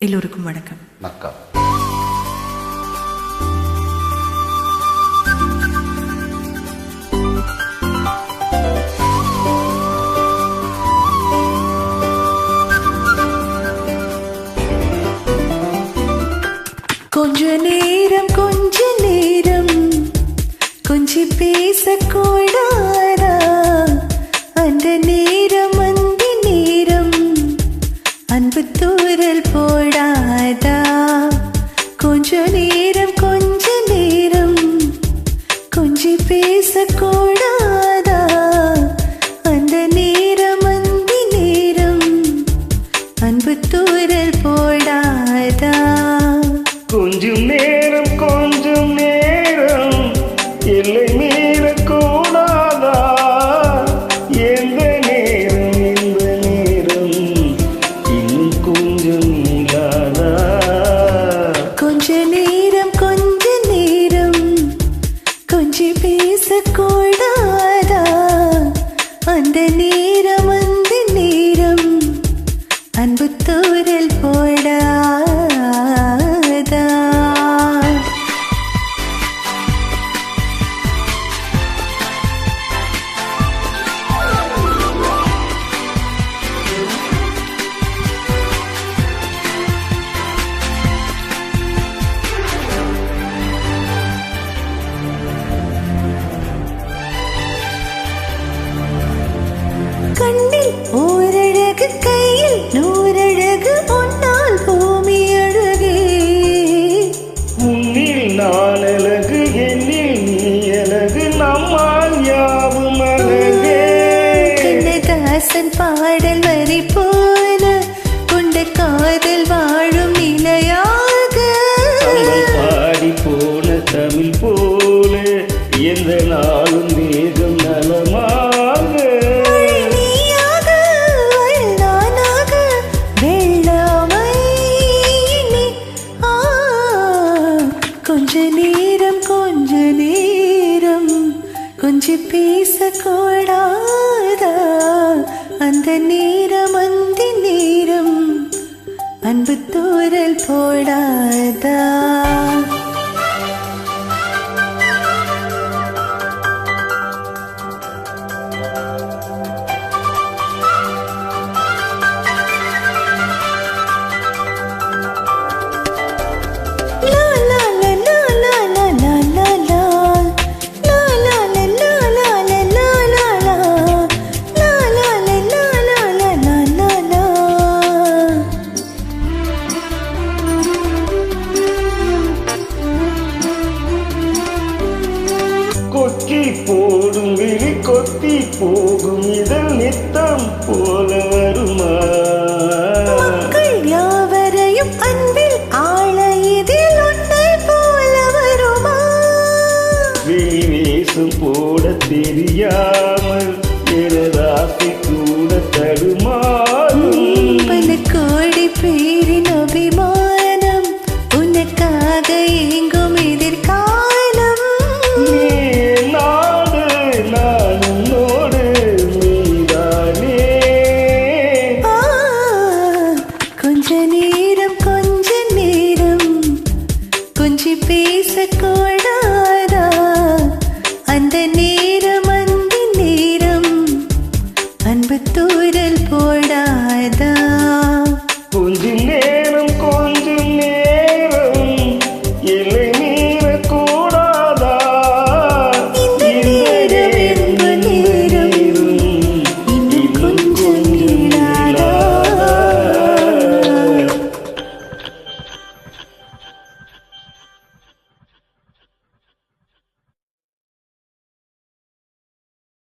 எல்லோருக்கும் வணக்கம். வணக்கம். கொஞ்ச நேரம் கொஞ்சி பேசக்கூடாதா? அந்த நேரம் அன்பு தூரல் போடாதா? கொஞ்ச நேரம் கொஞ்சி பேசக்கூடாதா? அந்த நேரம் அன்பு தூரல் போடாதா? கொஞ்சம் நேரம் எல்லை மீறக்கூடாதா? எந்த நேரம் இந்த நேரம் இன்னும் கொஞ்சம் இல்லாதா? கொஞ்ச நேரம் கொஞ்சி பேசக்கூடாதா? அந்த நேரம் அன்பு தூரல் போடாதா? கண்ணில் ஓரழகு, கையில் நூறழகு, ஒன்னால் பூமி அழகே. உன்னில் நான் அழகு, என்னில் நீ அழகு, நம்மால் யாவும் அழகே. கண்ணதாசன் பாடல் வரி போல கொண்ட காதல் வாழும் நிலையாக பாடி போன தமிழ் போல எந்த நாளும் வேகம் நலமாக. கொஞ்ச நேரம் கொஞ்சி பேசக்கூடாதா? அந்த நேரம் அன்பு தூரல் போடாதா? கொக்கி போடும் விழி கொத்தி போகும் இதழ் நித்தம் போல வருமா? மக்கள் யாவரையும் அன்பில் ஆள இதில் உன்னை போல வருமா? விழி வேஷம் போட தெரியாமல் எனதாசை கூட தடுமாறும். பல கோடி பேரின் அபிமானம் உனக்காக எங்கும் எதிர்காலம். நான் உன்னோடு நீதானே. கொஞ்ச நேரம் கொஞ்சி பேசக்கூடாதா?